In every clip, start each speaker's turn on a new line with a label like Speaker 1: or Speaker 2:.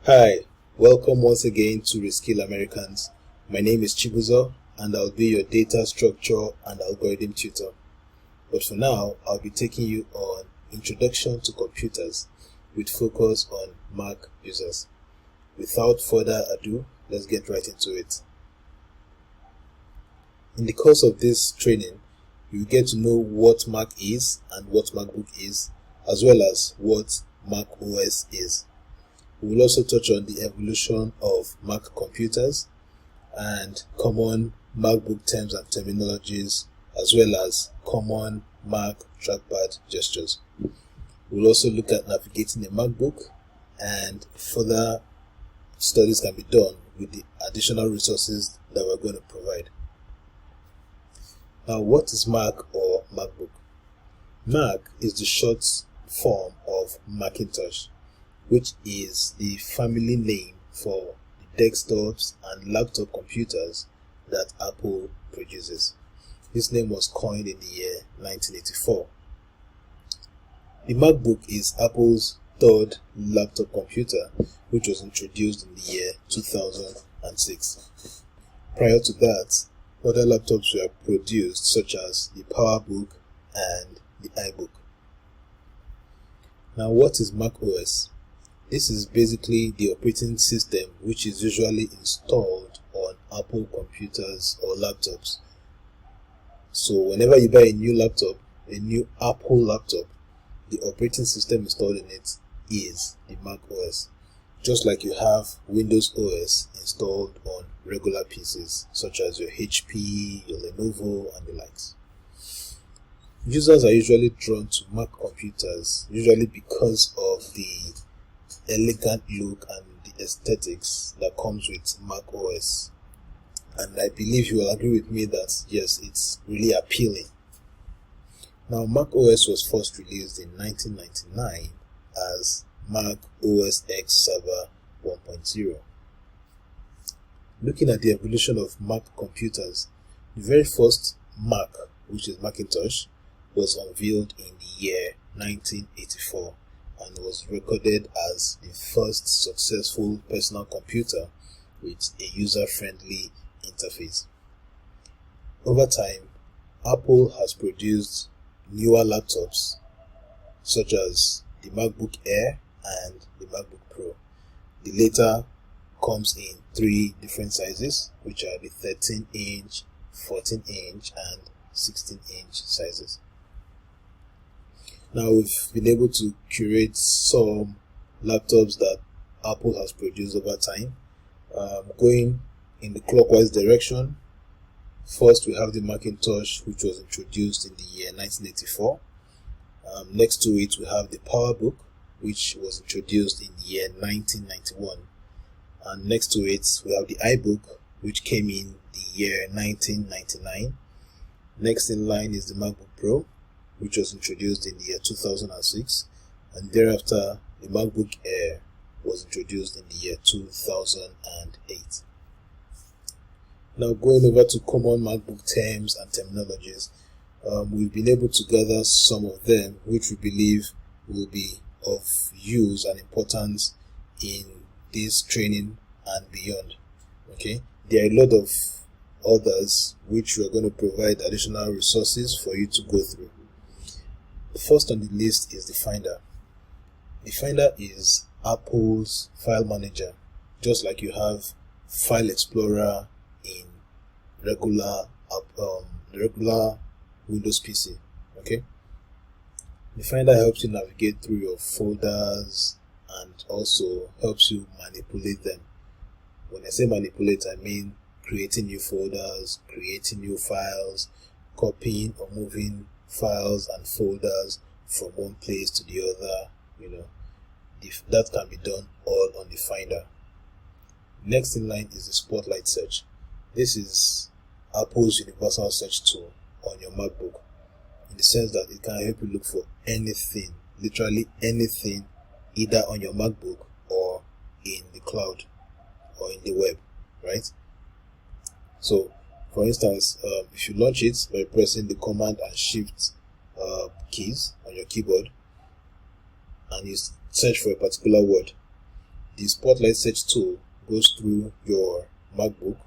Speaker 1: Hi, welcome once again to Reskill Americans. My name is Chibuzo and I'll be your data structure and algorithm tutor. But for now, I'll be taking you on Introduction to Computers with focus on Mac users. Without further ado, let's get right into it. In the course of this training, you get to know what Mac is and what MacBook is, as well as what MacOS is. We will also touch on the evolution of Mac computers and common MacBook terms and terminologies, as well as common Mac trackpad gestures. We'll also look at navigating a MacBook, and further studies can be done with the additional resources that we're going to provide. Now, what is Mac or MacBook? Mac is the short form of Macintosh, which is the family name for the desktops and laptop computers that Apple produces. This name was coined in the year 1984. The MacBook is Apple's third laptop computer, which was introduced in the year 2006. Prior to that, other laptops were produced, such as the PowerBook and the iBook. Now, what is macOS? This is basically the operating system which is usually installed on Apple computers or laptops. So whenever you buy a new laptop, a new Apple laptop, the operating system installed in it is the Mac OS. Just like you have Windows OS installed on regular PCs, such as your HP, your Lenovo, and the likes. Users are usually drawn to Mac computers, usually because of the elegant look and the aesthetics that comes with Mac OS. And I believe you will agree with me that yes, it's really appealing. Now, Mac OS was first released in 1999 as Mac OS X Server 1.0. Looking at the evolution of Mac computers, the very first Mac, which is Macintosh, was unveiled in the year 1984 and was recorded as the first successful personal computer with a user-friendly interface. Over time, Apple has produced newer laptops such as the MacBook Air and the MacBook Pro. The latter comes in three different sizes, which are the 13-inch, 14-inch, and 16-inch sizes. Now, we've been able to curate some laptops that Apple has produced over time. Going in the clockwise direction, first we have the Macintosh, which was introduced in the year 1984. Next to it, we have the PowerBook, which was introduced in the year 1991. And next to it, we have the iBook, which came in the year 1999. Next in line is the MacBook Pro, which was introduced in the year 2006, and thereafter the MacBook Air was introduced in the year 2008. Now, going over to common MacBook terms and terminologies, we've been able to gather some of them which we believe will be of use and importance in this training and beyond. Okay, there are a lot of others which we are going to provide additional resources for you to go through. The first on the list is the Finder. The Finder is Apple's file manager, just like you have File Explorer in regular Windows PC. Okay, the Finder helps you navigate through your folders and also helps you manipulate them. When I say manipulate, I mean creating new folders, creating new files, copying or moving files and folders from one place to the other. That can be done all on the Finder. Next in line is the Spotlight search. This is Apple's universal search tool on your MacBook, in the sense that it can help you look for anything, literally anything, either on your MacBook or in the cloud or in the web, right? So, for instance, if you launch it by pressing the Command and Shift keys on your keyboard and you search for a particular word, the Spotlight search tool goes through your MacBook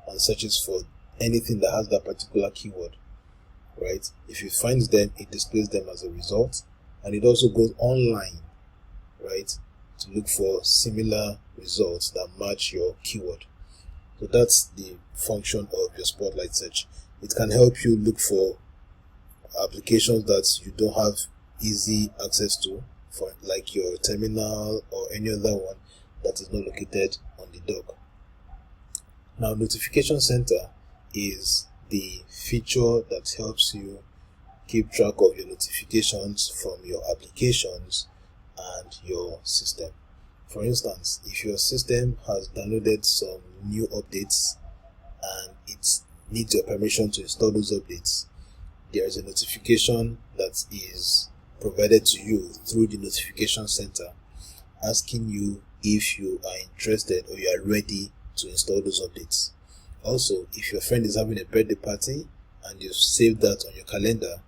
Speaker 1: and searches for anything that has that particular keyword, right? If it finds them, it displays them as a result, and it also goes online, right, to look for similar results that match your keyword. So that's the function of your Spotlight search. It can help you look for applications that you don't have easy access to, for like your terminal or any other one that is not located on the dock. Now, Notification Center is the feature that helps you keep track of your notifications from your applications and your system. For instance, if your system has downloaded some new updates and it needs your permission to install those updates, there is a notification that is provided to you through the Notification Center asking you if you are interested or you are ready to install those updates. Also, if your friend is having a birthday party and you've saved that on your calendar,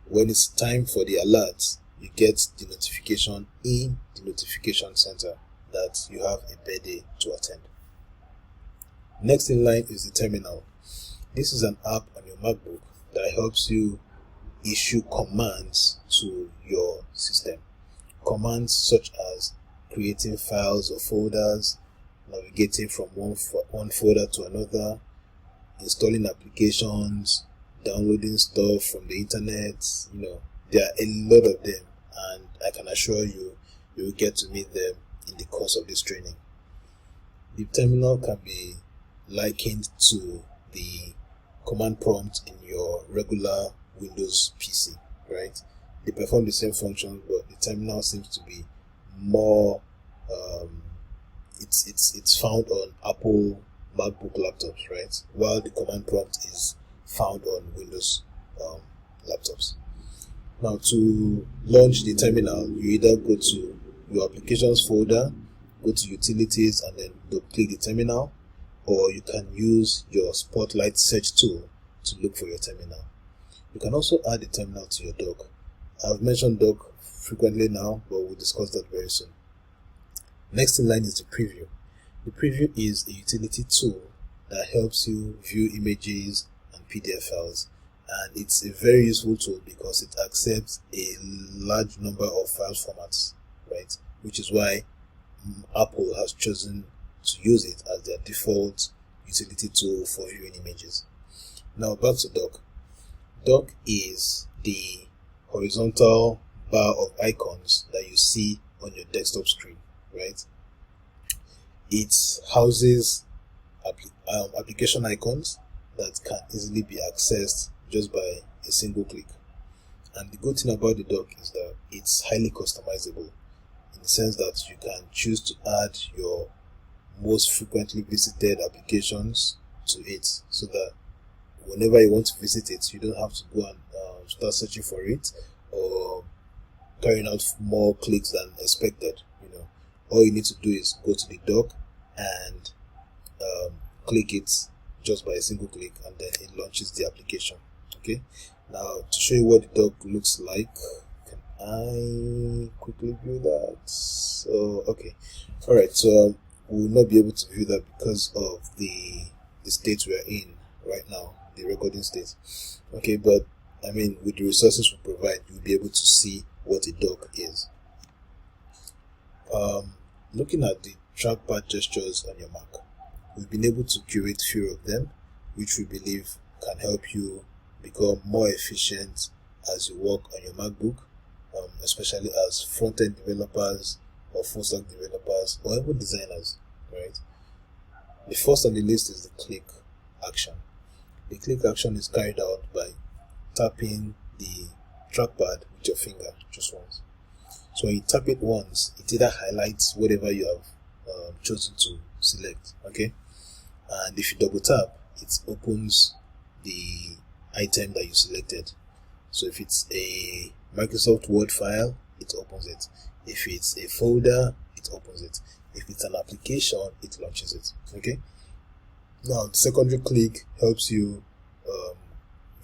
Speaker 1: when it's time for the alert, you get the notification in the Notification Center that you have a birthday to attend. Next in line is the terminal. This is an app on your MacBook that helps you issue commands to your system. Commands such as creating files or folders, navigating from one folder to another, installing applications, downloading stuff from the internet. There are a lot of them, and I can assure you, you will get to meet them in the course of this training. The terminal can be likened to the command prompt in your regular Windows PC, right? They perform the same function, but the terminal seems to be more it's found on Apple MacBook laptops, right? While the command prompt is found on Windows laptops. Now, to launch the terminal, you either go to your applications folder, go to utilities, and then click the terminal, or you can use your Spotlight search tool to look for your terminal. You can also add the terminal to your dock. I've mentioned dock frequently now, but we'll discuss that very soon. Next in line is the preview. The preview is a utility tool that helps you view images and PDF files, and it's a very useful tool because it accepts a large number of file formats, right? Which is why Apple has chosen to use it as their default utility tool for viewing images. Now back to dock. Dock is the horizontal bar of icons that you see on your desktop screen, right? It houses application icons that can easily be accessed just by a single click. And the good thing about the dock is that it's highly customizable in the sense that you can choose to add your most frequently visited applications to it, so that whenever you want to visit it, you don't have to go and start searching for it or carrying out more clicks than expected. All you need to do is go to the dock and click it just by a single click, and then it launches the application. Okay, now to show you what the dock looks like, can I quickly view that? So okay, all right, so we will not be able to view that because of the state we are in right now, the recording state. Okay, but I mean, with the resources we provide, you'll be able to see what a dock is. Looking at the trackpad gestures on your Mac, we've been able to curate few of them, which we believe can help you become more efficient as you work on your MacBook, especially as front-end developers or full-stack developers or even designers, right? The first on the list is the click action. The click action is carried out by tapping the trackpad with your finger just once. So when you tap it once, it either highlights whatever you have chosen to select, okay? And if you double tap, it opens the item that you selected. So if it's a Microsoft Word file, it opens it. If it's a folder, it opens it. If it's an application, it launches it, okay? Now, the secondary click helps you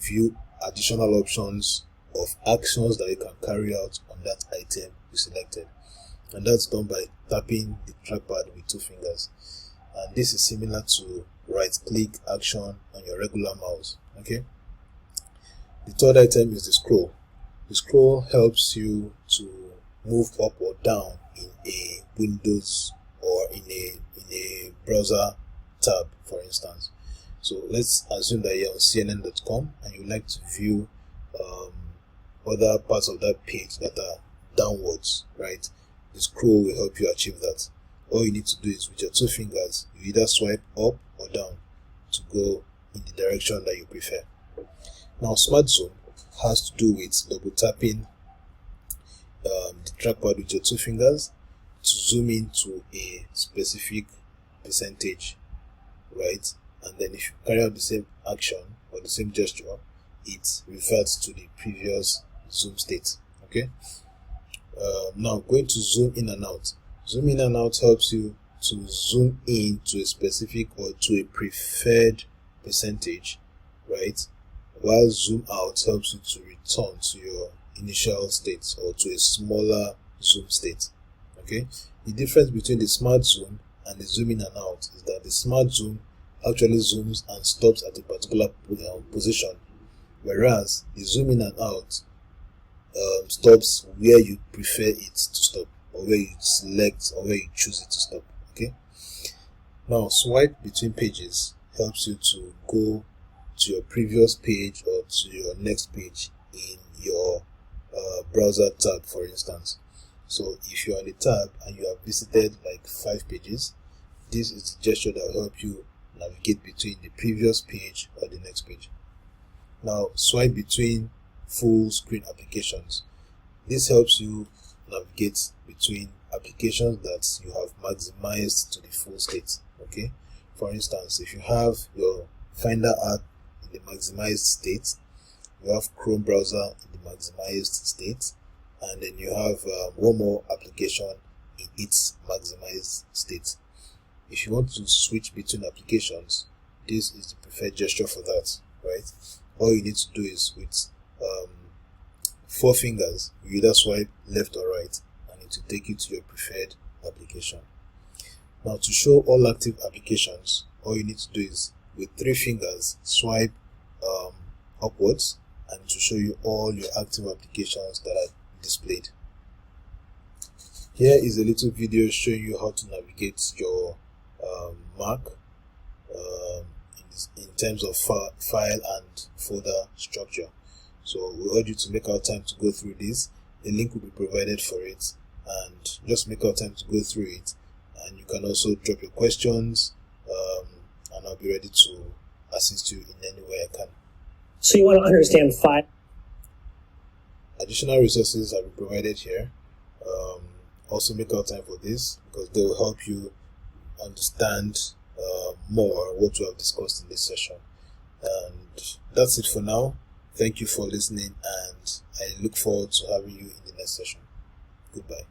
Speaker 1: view additional options of actions that you can carry out on that item you selected. and that's done by tapping the trackpad with 2 fingers. And this is similar to right click action on your regular mouse. Okay. The third item is the scroll. The scroll helps you to move up or down in a Windows or in a browser tab, for instance. So let's assume that you're on CNN.com and you like to view other parts of that page that are downwards, right? The scroll will help you achieve that. All you need to do is with your 2 fingers, you either swipe up or down to go in the direction that you prefer. Now, Smart Zoom has to do with double tapping the trackpad with your 2 fingers to zoom into a specific percentage, right? And then if you carry out the same action or the same gesture, it reverts to the previous zoom state. Okay. Now going to zoom in and out. Zoom in and out helps you to zoom in to a specific or to a preferred percentage, right? While zoom out helps you to return to your initial state or to a smaller zoom state. Okay. The difference between the smart zoom and the zoom in and out is that the smart zoom actually zooms and stops at a particular position, whereas the zoom in and out stops where you prefer it to stop, or where you select or where you choose it to stop. Okay. Now, swipe between pages helps you to go to your previous page or to your next page in your browser tab, for instance. So if you're on a tab and you have visited like 5 pages, this is the gesture that will help you navigate between the previous page or the next page. Now, swipe between full screen applications. This helps you navigate between applications that you have maximized to the full state. Okay. For instance, if you have your Finder app in the maximized state, you have Chrome browser in the maximized state, and then you have one more application in its maximized state. If you want to switch between applications, this is the preferred gesture for that, right? All you need to do is with 4 fingers, you either swipe left or right, and it will take you to your preferred application. Now, to show all active applications, all you need to do is with 3 fingers swipe upwards, and to show you all your active applications that are displayed. Here is a little video showing you how to navigate your Mac in terms of file and folder structure. So we urge you to make out time to go through this. The link will be provided for it, and just make out time to go through it. And you can also drop your questions, and I'll be ready to assist you in any way I can.
Speaker 2: So you want to understand file.
Speaker 1: Additional resources have been provided here. Also make out time for this, because they will help you understand more what we have discussed in this session. And that's it for now. Thank you for listening, and I look forward to having you in the next session. Goodbye.